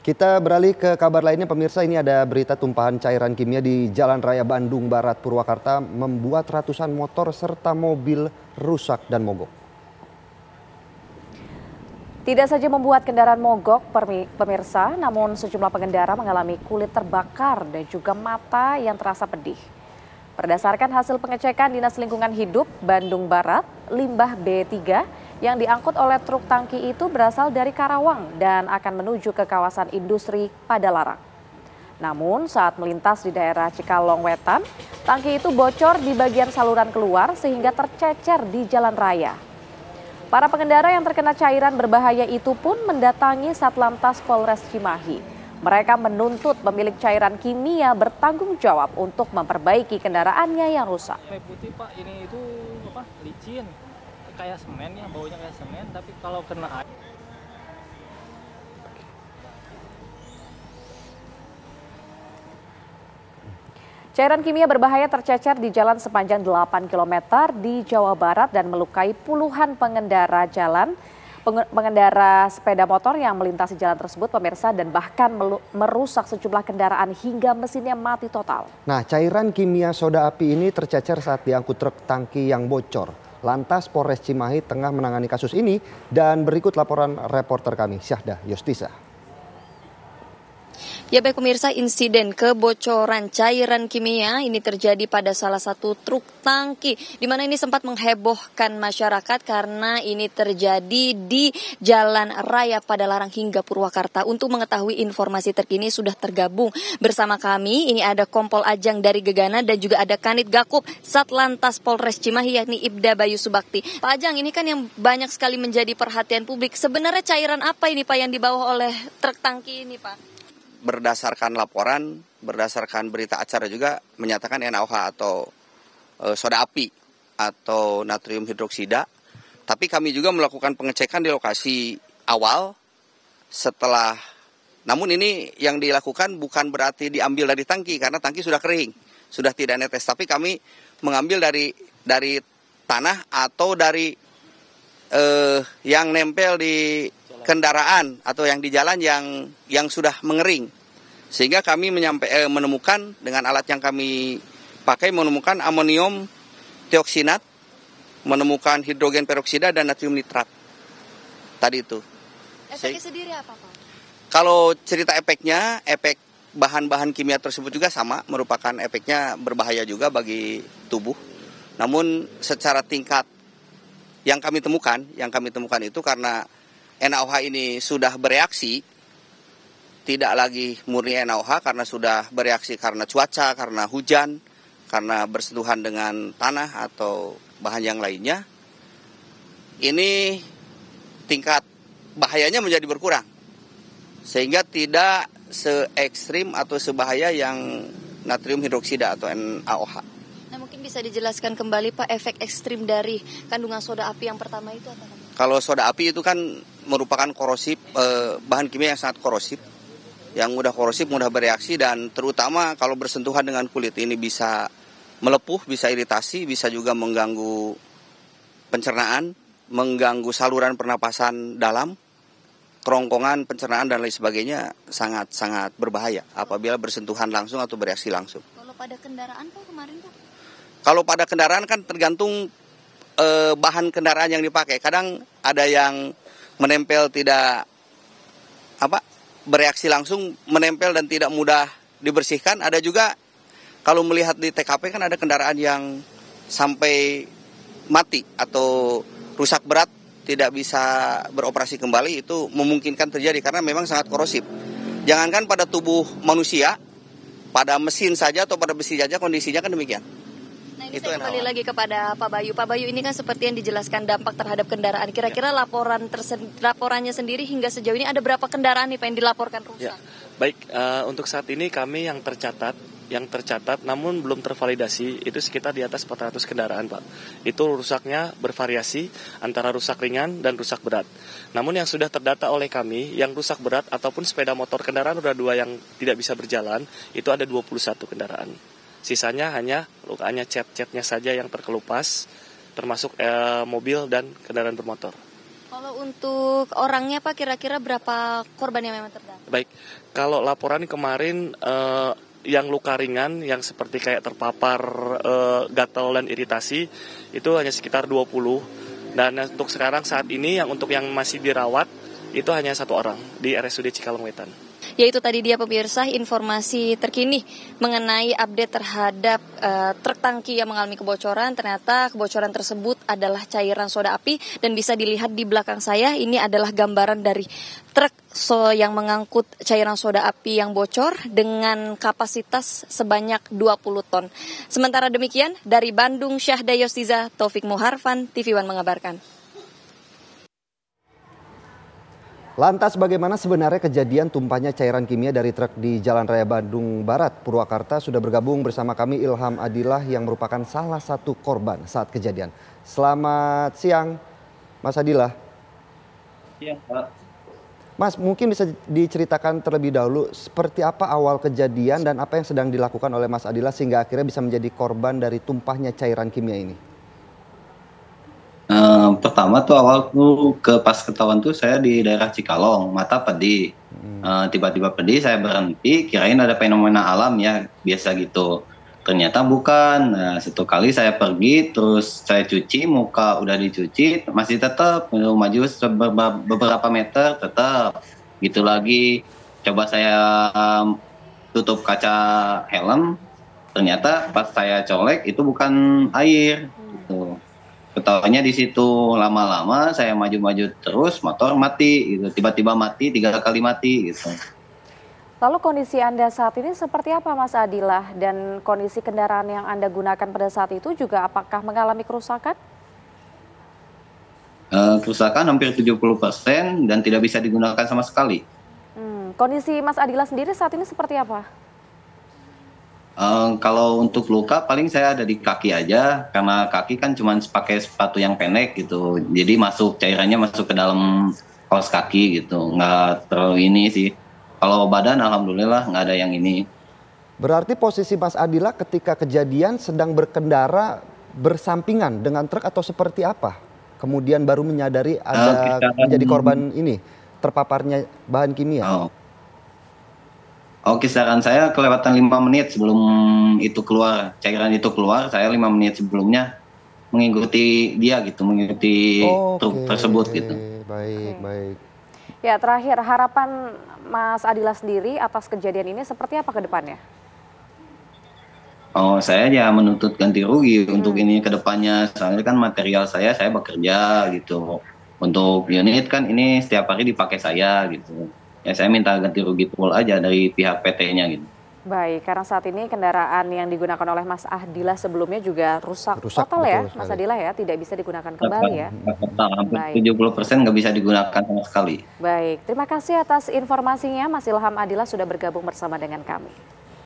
Kita beralih ke kabar lainnya pemirsa, ini ada berita tumpahan cairan kimia di Jalan Raya Bandung Barat Purwakarta membuat ratusan motor serta mobil rusak dan mogok. Tidak saja membuat kendaraan mogok pemirsa, namun sejumlah pengendara mengalami kulit terbakar dan juga mata yang terasa pedih. Berdasarkan hasil pengecekan Dinas Lingkungan Hidup Bandung Barat, limbah B3 yang diangkut oleh truk tangki itu berasal dari Karawang dan akan menuju ke kawasan industri Padalarang. Namun saat melintas di daerah Cikalong Wetan, tangki itu bocor di bagian saluran keluar sehingga tercecer di jalan raya. Para pengendara yang terkena cairan berbahaya itu pun mendatangi Satlantas Polres Cimahi. Mereka menuntut pemilik cairan kimia bertanggung jawab untuk memperbaiki kendaraannya yang rusak. Putih Pak, ini itu apa? Licin, kayak semen ya, baunya kayak semen, tapi kalau kena air. Cairan kimia berbahaya tercecer di jalan sepanjang 8 km di Jawa Barat dan melukai puluhan pengendara sepeda motor yang melintasi jalan tersebut pemirsa, dan bahkan merusak sejumlah kendaraan hingga mesinnya mati total. Nah, cairan kimia soda api ini tercecer saat diangkut truk tangki yang bocor. Lantas Polres Cimahi tengah menangani kasus ini dan berikut laporan reporter kami Syahda Yostisa. Ya baik pemirsa, insiden kebocoran cairan kimia ini terjadi pada salah satu truk tangki, di mana ini sempat menghebohkan masyarakat karena ini terjadi di Jalan Raya Padalarang hingga Purwakarta. Untuk mengetahui informasi terkini sudah tergabung bersama kami, ini ada Kompol Ajang dari Gegana dan juga ada Kanit Gakup Satlantas Polres Cimahi yakni Ibda Bayu Subakti. Pak Ajang, ini kan yang banyak sekali menjadi perhatian publik. Sebenarnya cairan apa ini Pak yang dibawa oleh truk tangki ini Pak? Berdasarkan laporan, berdasarkan berita acara juga menyatakan NaOH atau soda api atau natrium hidroksida. Tapi kami juga melakukan pengecekan di lokasi awal setelah, namun ini yang dilakukan bukan berarti diambil dari tangki karena tangki sudah kering, sudah tidak netes. Tapi kami mengambil dari tanah atau dari yang nempel di kendaraan atau yang di jalan yang sudah mengering, sehingga kami menemukan dengan alat yang kami pakai menemukan amonium tioksinat, menemukan hidrogen peroksida dan natrium nitrat tadi itu. Efeknya sendiri apa Pak? Kalau cerita efeknya, efek bahan-bahan kimia tersebut juga sama, merupakan efeknya berbahaya juga bagi tubuh. Namun secara tingkat yang kami temukan itu karena NaOH ini sudah bereaksi, tidak lagi murni NaOH karena sudah bereaksi karena cuaca, karena hujan, karena bersentuhan dengan tanah atau bahan yang lainnya. Ini tingkat bahayanya menjadi berkurang, sehingga tidak se-ekstrim atau sebahaya yang natrium hidroksida atau NaOH. Nah, mungkin bisa dijelaskan kembali Pak efek ekstrim dari kandungan soda api yang pertama itu apa? Kalau soda api itu kan merupakan korosif, bahan kimia yang sangat korosif, yang mudah korosif, mudah bereaksi, dan terutama kalau bersentuhan dengan kulit ini bisa melepuh, bisa iritasi, bisa juga mengganggu pencernaan, mengganggu saluran pernapasan dalam, kerongkongan pencernaan dan lain sebagainya, sangat berbahaya apabila bersentuhan langsung atau bereaksi langsung. Kalau pada kendaraan Pak kemarin Pak? Kalau pada kendaraan kan tergantung bahan kendaraan yang dipakai. Kadang ada yang menempel tidak bereaksi langsung, menempel dan tidak mudah dibersihkan. Ada juga kalau melihat di TKP kan ada kendaraan yang sampai mati atau rusak berat, tidak bisa beroperasi kembali. Itu memungkinkan terjadi karena memang sangat korosif. Jangankan pada tubuh manusia, pada mesin saja atau pada besi saja kondisinya kan demikian. Nah, ini saya kembali lagi kepada Pak Bayu. Pak Bayu, ini kan seperti yang dijelaskan dampak terhadap kendaraan. Kira-kira laporannya sendiri hingga sejauh ini ada berapa kendaraan nih Pak yang dilaporkan rusak? Ya, baik, untuk saat ini kami yang tercatat namun belum tervalidasi itu sekitar di atas 400 kendaraan Pak. Itu rusaknya bervariasi antara rusak ringan dan rusak berat. Namun yang sudah terdata oleh kami yang rusak berat ataupun sepeda motor kendaraan roda 2 yang tidak bisa berjalan itu ada 21 kendaraan. Sisanya hanya lukanya cat-catnya saja yang terkelupas, termasuk mobil dan kendaraan bermotor. Kalau untuk orangnya Pak, kira-kira berapa korban yang memang terdata? Baik, kalau laporan kemarin yang luka ringan, yang seperti kayak terpapar gatal dan iritasi, itu hanya sekitar 20. Dan untuk sekarang saat ini untuk yang masih dirawat, itu hanya 1 orang di RSUD Cikalongwetan. Yaitu tadi dia pemirsa informasi terkini mengenai update terhadap truk tangki yang mengalami kebocoran. Ternyata kebocoran tersebut adalah cairan soda api dan bisa dilihat di belakang saya ini adalah gambaran dari truk yang mengangkut cairan soda api yang bocor dengan kapasitas sebanyak 20 ton. Sementara demikian dari Bandung, Syahda Yostiza, Taufik Muharfan, TV One mengabarkan. Lantas bagaimana sebenarnya kejadian tumpahnya cairan kimia dari truk di Jalan Raya Bandung Barat, Purwakarta? Sudah bergabung bersama kami Ilham Adillah yang merupakan salah satu korban saat kejadian. Selamat siang, Mas Adillah. Iya, Pak. Mas, mungkin bisa diceritakan terlebih dahulu seperti apa awal kejadian dan apa yang sedang dilakukan oleh Mas Adillah sehingga akhirnya bisa menjadi korban dari tumpahnya cairan kimia ini? Pertama tuh awal tuh pas ketahuan tuh saya di daerah Cikalong, mata pedih. Tiba-tiba pedih, saya berhenti, kirain ada fenomena alam ya, biasa gitu. Ternyata bukan. Nah, 1 kali saya pergi, terus saya cuci, muka udah dicuci, masih tetap maju beberapa meter, tetap gitu lagi. Coba saya tutup kaca helm, ternyata pas saya colek itu bukan air. Gitu. Ketahuannya di situ, lama-lama saya maju-maju terus, motor mati, gitu. Tiba-tiba mati, 3 kali mati, gitu. Lalu kondisi Anda saat ini seperti apa Mas Adillah? Dan kondisi kendaraan yang Anda gunakan pada saat itu juga apakah mengalami kerusakan? Kerusakan hampir 70% dan tidak bisa digunakan sama sekali. Kondisi Mas Adillah sendiri saat ini seperti apa? Kalau untuk luka paling saya ada di kaki aja, karena kaki kan cuma pakai sepatu yang pendek gitu, jadi cairannya masuk ke dalam kaos kaki gitu, nggak terlalu ini sih. Kalau badan alhamdulillah nggak ada yang ini. Berarti posisi Mas Adillah ketika kejadian sedang berkendara bersampingan dengan truk atau seperti apa? Kemudian baru menyadari ada menjadi korban ini, terpaparnya bahan kimia. Kisaran saya kelewatan 5 menit sebelum itu keluar, cairan itu keluar, saya 5 menit sebelumnya mengikuti dia gitu, mengikuti truk tersebut gitu. Baik. Ya, terakhir harapan Mas Adillah sendiri atas kejadian ini seperti apa ke depannya? Saya ya menuntut ganti rugi untuk ini ke depannya, soalnya kan material saya bekerja gitu. Untuk unit kan ini setiap hari dipakai saya gitu. Ya saya minta ganti rugi full aja dari pihak PT-nya gitu. Baik, karena saat ini kendaraan yang digunakan oleh Mas Adillah sebelumnya juga rusak total ya, Mas Adillah ya, tidak bisa digunakan kembali ya. Hampir 70% nggak bisa digunakan sama sekali. Baik, terima kasih atas informasinya Mas Ilham Adillah sudah bergabung bersama dengan kami.